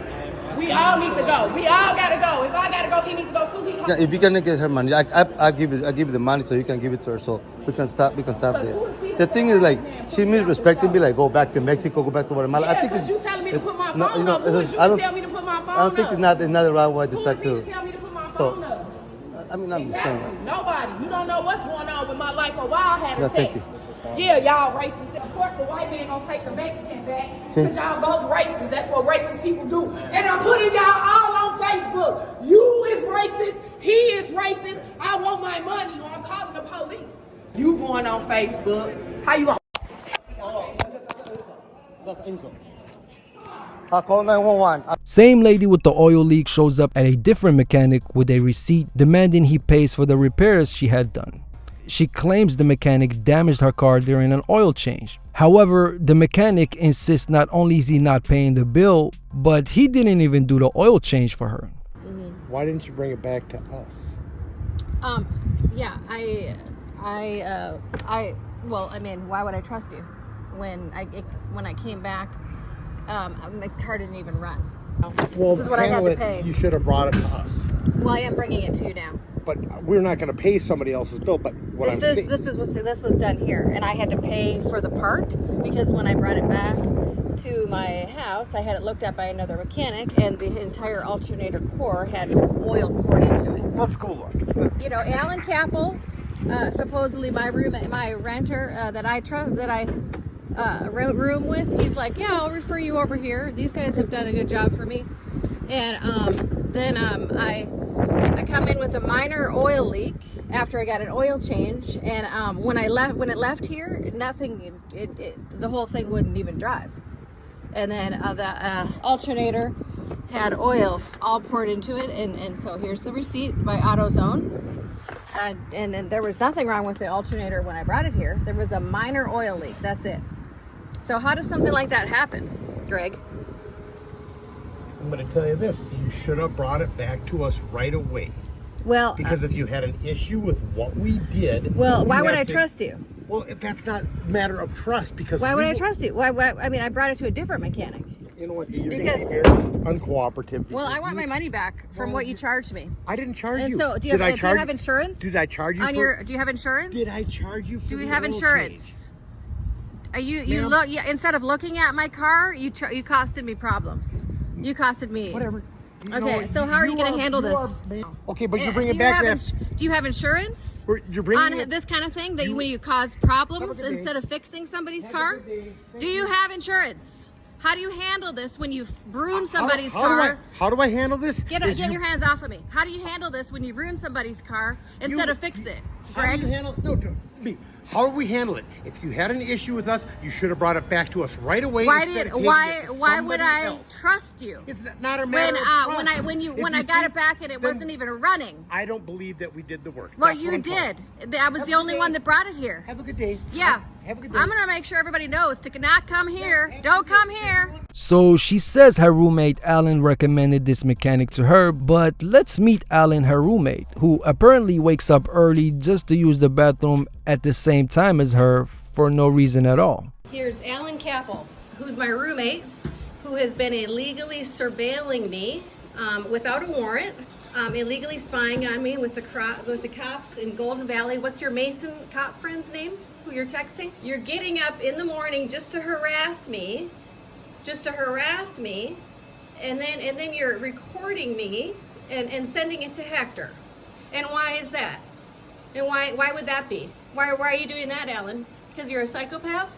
We all need to go. We all gotta go. If I gotta go, he needs to go too. Yeah, if you can get her money, I give you the money so you can give it to her so we can stop this. The thing is like she misrespecting me, like go back to Mexico, go back to Guatemala. Yeah, I think because you telling me to put my phone you know, up. Who is you to tell me to put my phone up? I don't think it's not the right way to Who talk is he to. to tell me to put my phone So, up? I mean, I'm just saying. Exactly. Nobody. You don't know what's going on with my life or why I had a Yeah, text. thank you. Yeah, y'all racist. Of course, the white man gonna take the Mexican back because y'all both racist. That's what racist people do. And I'm putting y'all all on Facebook. You is racist. He is racist. I want my money or I'm calling the police. You going on Facebook. How you going? I call 911. Same lady with the oil leak shows up at a different mechanic with a receipt demanding he pays for the repairs she had done. She claims the mechanic damaged her car during an oil change. However, the mechanic insists not only is he not paying the bill, but he didn't even do the oil change for her. Why didn't you bring it back to us? Yeah, well, I mean, why would I trust you when I came back? My car didn't even run. Well, this is what I had to pay. You should have brought it to us. Well, I am bringing it to you now. But we're not going to pay somebody else's bill. But This was done here, and I had to pay for the part because when I brought it back to my house, I had it looked at by another mechanic, and the entire alternator core had oil poured into it. What's school like? You know, Alan Capel, supposedly my renter that I trust, that I room with, he's like, yeah, I'll refer you over here. These guys have done a good job for me. And then I come in with a minor oil leak after I got an oil change, and when it left here, nothing, the whole thing wouldn't even drive. And then the alternator had oil all poured into it, and so here's the receipt by AutoZone. And then there was nothing wrong with the alternator when I brought it here. There was a minor oil leak, that's it. So how does something like that happen, Greg? I'm going to tell you this. You should have brought it back to us right away. Well, because if you had an issue with what we did... Well, why would I trust you? Well, that's not a matter of trust because... Why would I trust you? Why, I mean, I brought it to a different mechanic. You know what? You're because uncooperative. Well, I want my money back from what you charged me. I didn't charge and you. So, do you have insurance? Did I charge you on your? Do you have insurance? Did I charge you for Do we have insurance? You look? Yeah. Instead of looking at my car, you costed me problems. You costed me. Whatever. Okay. So how are you going to handle this? Okay, but you bring it back. Do you have insurance? You're bringing on this kind of thing that when you cause problems instead of fixing somebody's car? Do you have insurance? How do you handle this when you've ruined somebody's car? How do I handle this? Get your hands off of me. How do you handle this when you ruin somebody's car instead of fix it? Greg? How do we handle it? If you had an issue with us, you should have brought it back to us right away. Why would I trust you? It's not a matter of trust. When I got it back and it wasn't even running. I don't believe that we did the work. Well, you did. I was the only one that brought it here. Have a good day. Yeah. Have a good day. I'm gonna make sure everybody knows to not come here. Don't come here. So she says her roommate Alan recommended this mechanic to her, but let's meet Alan, her roommate, who apparently wakes up early just to use the bathroom at the same time as her for no reason at all. Here's Alan Capel, who's my roommate, who has been illegally surveilling me without a warrant, illegally spying on me with the cops in Golden Valley. What's your Mason cop friend's name? Who you're texting? You're getting up in the morning just to harass me, and then you're recording me and sending it to Hector. And why is that? And why would that be? Why are you doing that, Alan? Because you're a psychopath?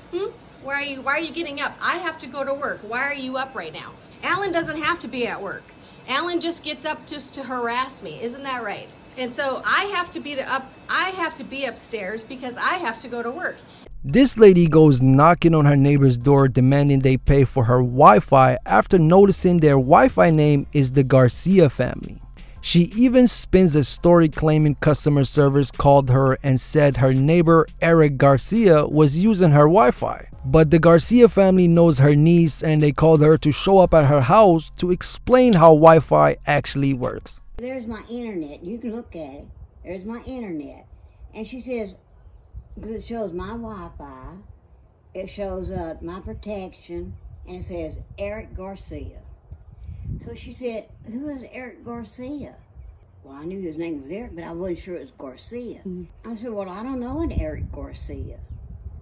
Why are you getting up? I have to go to work. Why are you up right now? Alan doesn't have to be at work. Alan just gets up just to harass me. Isn't that right? And so I have to be upstairs because I have to go to work. This lady goes knocking on her neighbor's door demanding they pay for her Wi-Fi after noticing their Wi-Fi name is the Garcia family. She even spins a story claiming customer service called her and said her neighbor Eric Garcia was using her Wi-Fi. But the Garcia family knows her niece and they called her to show up at her house to explain how Wi-Fi actually works. There's my internet. You can look at it. There's my internet. And she says, because it shows my Wi-Fi, it shows my protection, and it says Eric Garcia. So she said, who is Eric Garcia? Well, I knew his name was Eric, but I wasn't sure it was Garcia. I said, well, I don't know an Eric Garcia.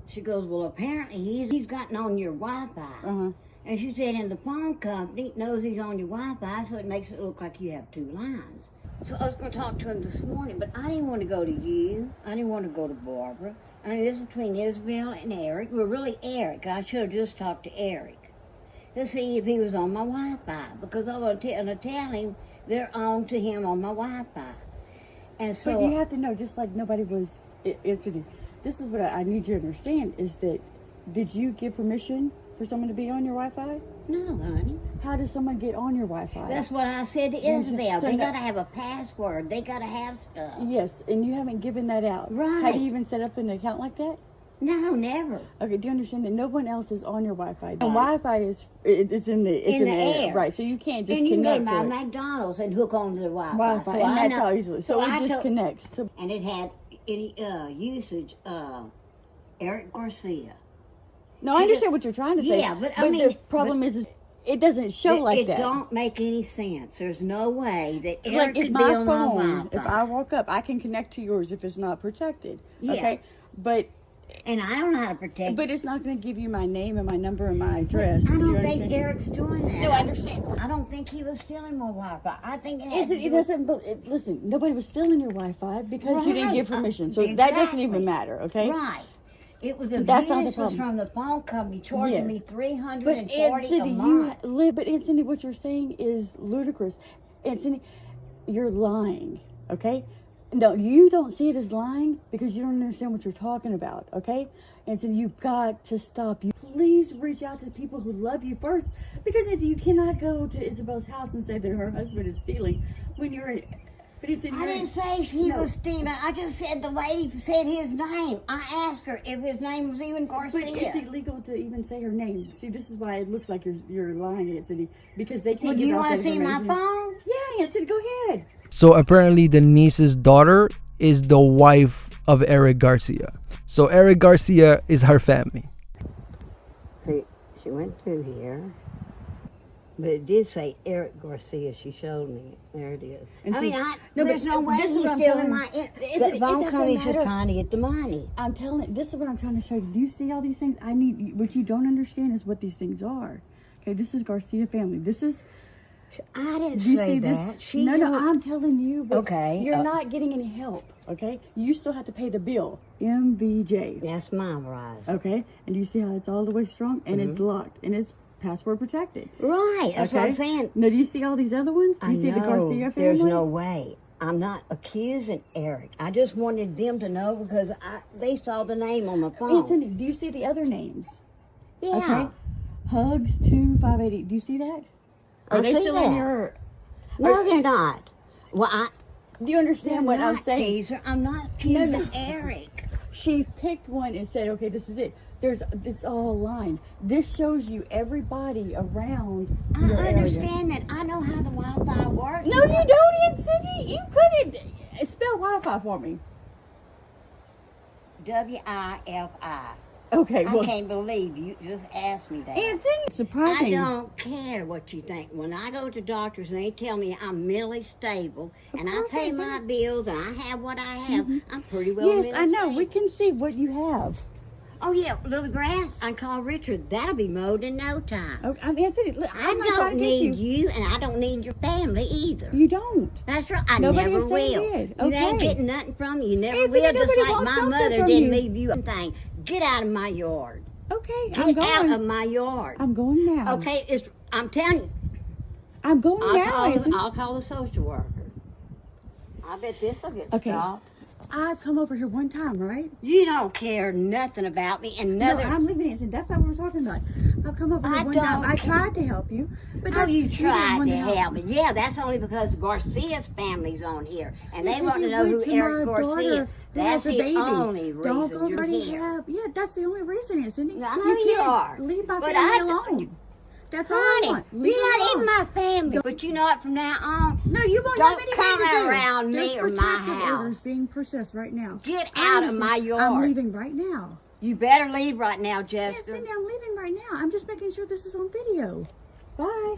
She goes, well, apparently he's gotten on your Wi-Fi. And she said, and the phone company knows he's on your Wi-Fi, so it makes it look like you have 2 lines. So I was going to talk to him this morning, but I didn't want to go to you. I didn't want to go to Barbara. I mean, this is between Isabel and Eric. Well, really Eric. I should have just talked to Eric to see if he was on my Wi-Fi, because I was going to tell him they're on to him on my Wi-Fi. And so, but you have to know, just like nobody was answering. This is what I need you to understand, is that, did you give permission for someone to be on your Wi-Fi? No, honey. How does someone get on your Wi-Fi? That's what I said to Isabel. They got to have a password. They got to have stuff. Yes, and you haven't given that out. Right. Have you even set up an account like that? No, never. Okay, do you understand that no one else is on your Wi-Fi? And Wi-Fi it's in the air. Right? So you can't just and connect. And you go to my McDonald's and hook onto the Wi-Fi. So and that's how easily. So it just connects. And it had any usage Eric Garcia. No, I understand what you're trying to say. Yeah, but I mean, the problem is it doesn't show like that. It don't make any sense. There's no way that Eric could be my on my Wi-Fi. If I walk up, I can connect to yours if it's not protected. Yeah. Okay, but. And I don't know how to protect. But it's not going to give you my name and my number and my address. I don't think Eric's doing that. No, I understand. I don't think he was stealing my Wi-Fi. I think it doesn't. Listen, nobody was stealing your Wi-Fi because you didn't give permission. So that doesn't even matter. Okay. Right. It was That's not the was from the phone company charging me $340 a month. But Anthony, what you're saying is ludicrous. Anthony, you're lying. Okay. No, you don't see it as lying because you don't understand what you're talking about, okay? And so you've got to stop. You please reach out to people who love you first, because if you cannot go to Isabel's house and say that her husband is stealing when you're in. But it's in I didn't say she was stealing. I just said the lady said his name. I asked her if his name was even Garcia. But it's illegal to even say her name. See, this is why it looks like you're lying, Anthony, because they can't. Well, do you want to see my phone? Yeah, Anthony, go ahead. So apparently the niece's daughter is the wife of Eric Garcia. So Eric Garcia is her family. See, she went through here, but it did say Eric Garcia. She showed me. There it is. And there's no way he's stealing my. The phone companies are trying to get the money. I'm telling you, this is what I'm trying to show you. Do you see all these things? What you don't understand is what these things are. Okay, this is Garcia family. This is. I didn't say that. No, I'm telling you. Okay. You're not getting any help, okay? You still have to pay the bill. MBJ. That's my rise. Okay? And do you see how it's all the way strong? And it's locked. And it's password protected. Right. That's what I'm saying. Now, do you see all these other ones? Do you see the Garcia family? There's no way. I'm not accusing Eric. I just wanted them to know because they saw the name on my phone. Anthony, do you see the other names? Yeah. Okay? Hugs 2580. Do you see that? Are they still in your... No, they're not. Well, do you understand what I'm saying? Teaser. I'm not accusing Eric. She picked one and said, okay, this is it. It's all aligned. This shows you everybody around your area. Understand that. I know how the Wi-Fi works. No, you don't, Cindy. You put it... Spell Wi-Fi for me. WIFI. Okay, well, I can't believe you just asked me that. It's surprising. I don't care what you think. When I go to doctors and they tell me I'm mentally stable and I pay my bills and I have what I have, I'm pretty well mentally I know. stable. We can see what you have. Oh, yeah, little grass. I call Richard. That'll be mowed in no time. Okay, I'm Anthony. I don't need you, and I don't need your family either. You don't. That's right. I Nobody never is saying will. did. You ain't Okay. getting nothing from me. You never Anthony, will. Just nobody like wants my something mother from didn't you. leave you a thing. Get out of my yard. Okay, Get I'm going. out of my yard. I'm going now. Okay, I'm telling you. I'm going now. I'll call the social worker. I bet this will get stopped. I've come over here one time, right? You don't care nothing about me and No, nothing. I'm leaving it. That's not what we're talking about. I've come over here one time. I tried to help you. But you tried to help me. Yeah, that's only because Garcia's family's on here. And they want to know who Eric Garcia is. That's the only reason you're here. Yeah, that's the only reason, isn't it? I know you are. Leave my family alone. That's all I want. You're not even my family. But you know what, from now on, no, you won't don't have anything come to do. around me or my house. Orders being processed right now. Get out of my yard. I'm leaving right now. You better leave right now, Jessica. Yeah, Cindy, I'm leaving right now. I'm just making sure this is on video. Bye.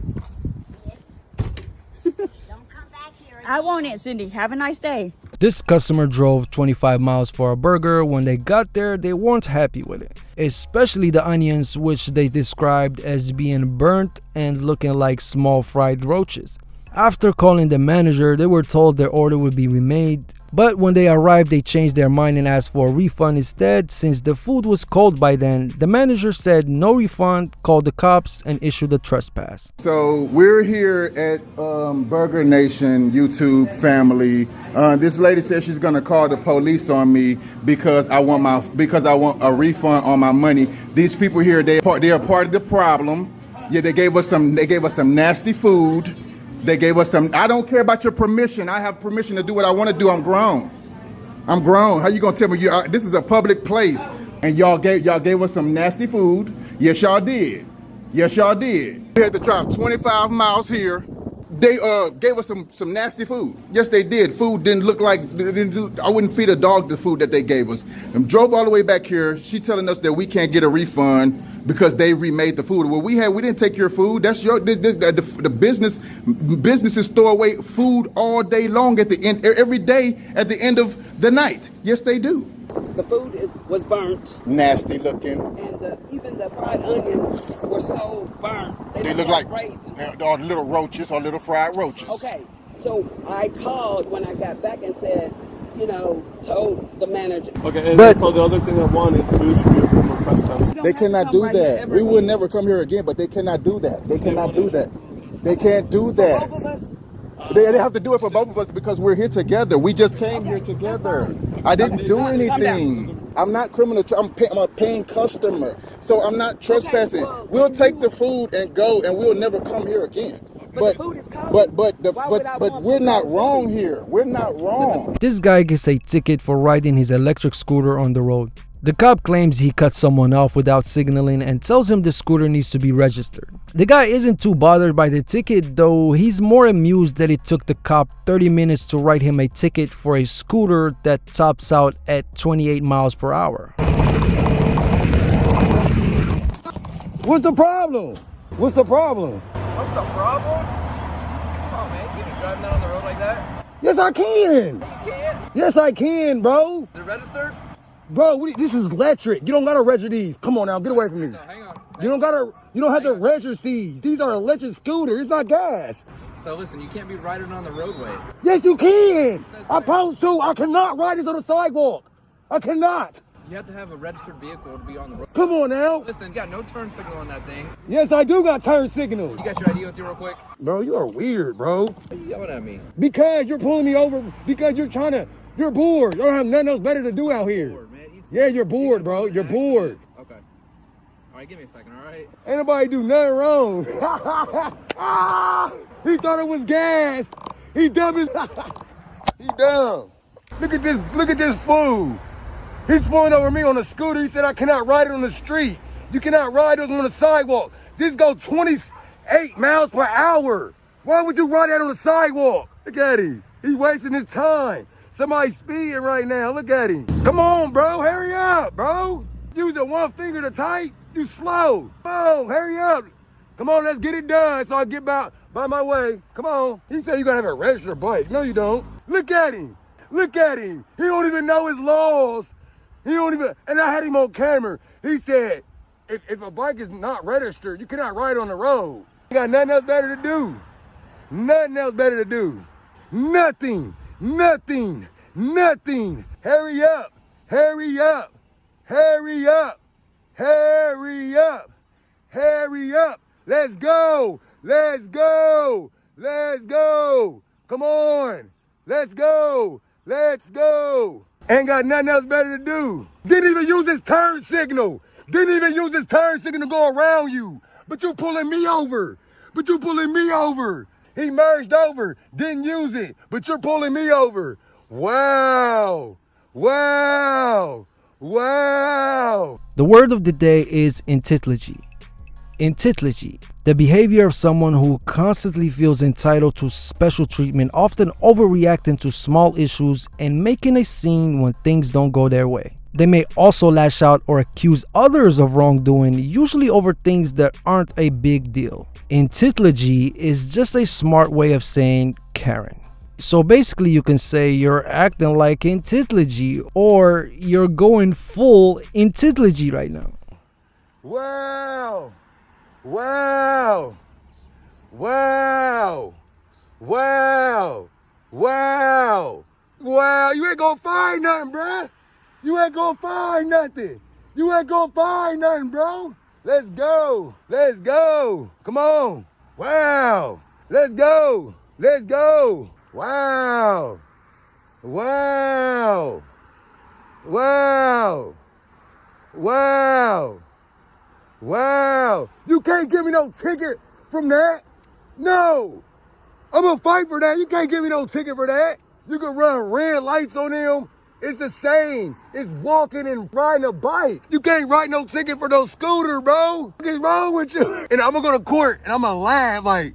Don't come back here again. I won't, Aunt Cindy. Have a nice day. This customer drove 25 miles for a burger. When they got there, they weren't happy with it, especially the onions, which they described as being burnt and looking like small fried roaches. After calling the manager, they were told their order would be remade, but when they arrived, they changed their mind and asked for a refund instead. Since the food was cold by then, the manager said no refund, called the cops, and issued a trespass. So we're here at Burger Nation YouTube family. This lady says she's gonna call the police on me because I want a refund on my money. These people here, they are part of the problem. Yeah, they gave us some nasty food. They gave us some. I don't care about your permission. I have permission to do what I want to do. I'm grown. How you gonna tell me this is a public place and y'all gave us some nasty food? Yes, y'all did. We had to drive 25 miles here. They gave us some nasty food. Yes, they did. Food didn't look like. I wouldn't feed a dog the food that they gave us. And drove all the way back here. She telling us that we can't get a refund because they remade the food. Well, we didn't take your food. That's the businesses throw away food all day long at the end, every day at the end of the night. Yes, they do. The food was burnt. Nasty looking. And even the fried onions were so burnt. They look like raisins. Or little roaches or little fried roaches. Okay, so I called when I got back and said, told the manager. Okay, and so the other thing I want is to issue you a formal trespass. They cannot do that. We will never come here again, but they cannot do that. They cannot do that. They can't do that. Both of us? They have to do it for both of us because we're here together. We just came here together. I didn't do anything. I'm not criminal. I'm a paying customer. So I'm not trespassing. We'll take the food and go and we'll never come here again. But we're not wrong here. We're not wrong. This guy gets a ticket for riding his electric scooter on the road. The cop claims he cut someone off without signaling and tells him the scooter needs to be registered. The guy isn't too bothered by the ticket, though he's more amused that it took the cop 30 minutes to write him a ticket for a scooter that tops out at 28 miles per hour. What's the problem? What's the problem? Come on, man. You can drive that on the road like that? Yes, I can. You can? Yes, I can, bro. Is it registered? Bro, this is electric. You don't gotta register these. Come on now, get away from me. No, hang on. You don't have to register these. These are electric scooters. It's not gas. So listen, you can't be riding on the roadway. Yes, you can. I'm supposed to. I cannot ride this on the sidewalk. I cannot. You have to have a registered vehicle to be on the road. Come on now. Listen, you got no turn signal on that thing. Yes, I do got turn signal. You got your ID with you real quick? Bro, you are weird, bro. Why are you yelling at me? Because you're pulling me over. Because you're bored. You don't have nothing else better to do out here. Yeah, you're bored, bro. You're bored. Okay. All right, give me a second, all right? Ain't nobody do nothing wrong. He thought it was gas. He dumb as he dumb. Look at this fool. He's pulling over me on a scooter. He said I cannot ride it on the street. You cannot ride those on the sidewalk. This go 28 miles per hour. Why would you ride that on the sidewalk? Look at him. He's wasting his time. Somebody's speeding right now. Look at him. Come on, bro. Hurry up, bro. Using one finger to type. You slow. Come on, hurry up. Come on, let's get it done so I get by my way. Come on. He said you gotta have a registered bike. No, you don't. Look at him. Look at him. He don't even know his laws. And I had him on camera. He said, if a bike is not registered, you cannot ride on the road. You got nothing else better to do. Nothing else better to do. Nothing. Hurry up. Hurry up. Hurry up. Hurry up. Hurry up. Let's go. Let's go. Let's go. Come on. Let's go. Let's go. Ain't got nothing else better to do. Didn't even use his turn signal. Didn't even use his turn signal to go around you. But you pulling me over. But you pulling me over. He merged over. Didn't use it. But you're pulling me over. Wow. Wow. Wow. The word of the day is entitlement. Entitlement, the behavior of someone who constantly feels entitled to special treatment, often overreacting to small issues and making a scene when things don't go their way. They may also lash out or accuse others of wrongdoing, usually over things that aren't a big deal. Entitlement is just a smart way of saying Karen. So basically you can say you're acting like entitlement or you're going full entitlement right now. Wow. Wow. Wow. Wow. Wow. Wow. You ain't gonna find nothing, bruh. You ain't gonna find nothing. You ain't gonna find nothing, bro. Let's go. Let's go. Come on. Wow. Let's go. Let's go. Wow. Wow. Wow. Wow. Wow. You can't give me no ticket from that. No. I'm gonna fight for that. You can't give me no ticket for that. You can run red lights on them. It's the same. It's walking and riding a bike. You can't write no ticket for no scooter, bro. What's wrong with you? And I'm gonna go to court and I'm gonna laugh like,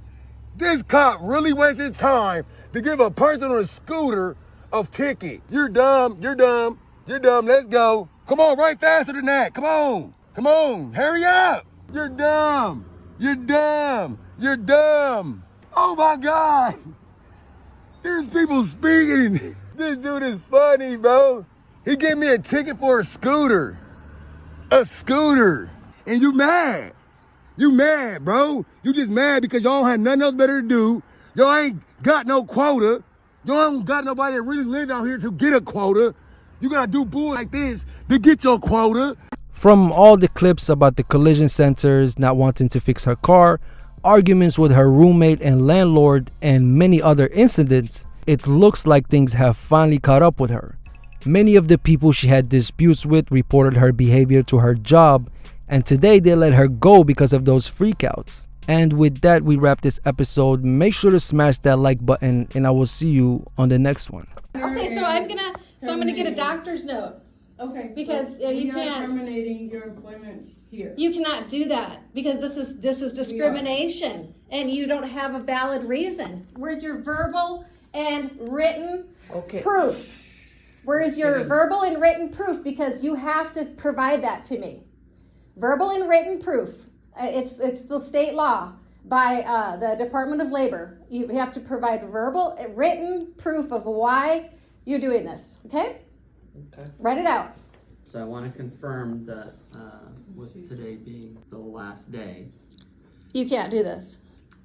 this cop really wasted time to give a person on a scooter a ticket. You're dumb. You're dumb. You're dumb. Let's go. Come on, right faster than that. Come on. Come on. Hurry up. You're dumb. You're dumb. You're dumb. Oh my God. There's people speaking. This dude is funny, bro. He gave me a ticket for a scooter. A scooter. And you mad. You mad, bro. You just mad because y'all don't have nothing else better to do. Y'all ain't got no quota. Y'all don't got nobody that really live out here to get a quota. You gotta do bull like this to get your quota. From all the clips about the collision centers not wanting to fix her car, arguments with her roommate and landlord, and many other incidents, it looks like things have finally caught up with her. Many of the people she had disputes with reported her behavior to her job, and today they let her go because of those freakouts. And with that, we wrap this episode. Make sure to smash that like button, and I will see you on the next one. Okay, so I'm gonna get a doctor's note. Okay. Because you can't terminating your employment here. You cannot do that because this is discrimination, and you don't have a valid reason. Where's your verbal and written proof? Where's your verbal and written proof? Because you have to provide that to me. Verbal and written proof. It's the state law by the Department of Labor. You have to provide verbal and written proof of why you're doing this. Okay? Okay. Write it out. So I want to confirm that with today being the last day. You can't do this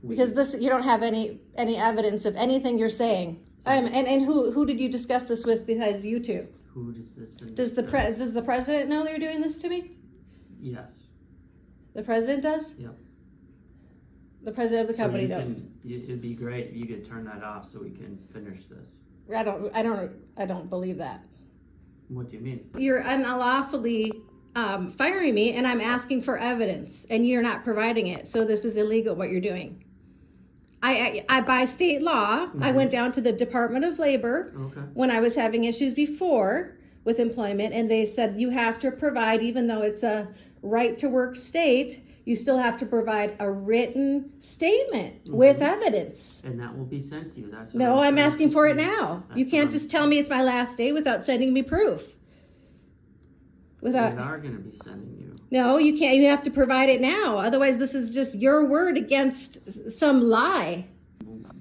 because you don't have any evidence of anything you're saying. And who did you discuss this with besides you two? Who does this? Does the president know they're doing this to me? Yes. The president does? Yep. The president of the company knows. It'd be great if you could turn that off so we can finish this. I don't believe that. What do you mean? You're unlawfully firing me, and I'm asking for evidence, and you're not providing it. So this is illegal. What you're doing. I by state law, I went down to the Department of Labor when I was having issues before with employment, and they said you have to provide, even though it's a right to work state, you still have to provide a written statement with evidence. And that will be sent to you. That's no, I'm asking for it now. You can't just tell me it's my last day without sending me proof. We are going to be sending you. No, you can't. You have to provide it now. Otherwise, this is just your word against some lie.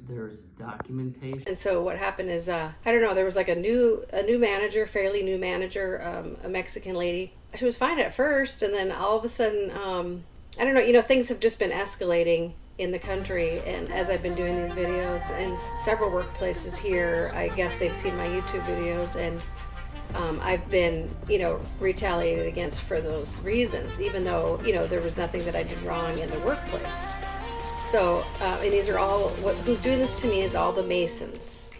There's documentation. And so what happened is, I don't know, there was like a new manager, fairly new manager, a Mexican lady. She was fine at first, and then all of a sudden, I don't know, things have just been escalating in the country. And as I've been doing these videos in several workplaces here, I guess they've seen my YouTube videos, and I've been, retaliated against for those reasons, even though, there was nothing that I did wrong in the workplace. So, and these are all, who's doing this to me is all the Masons.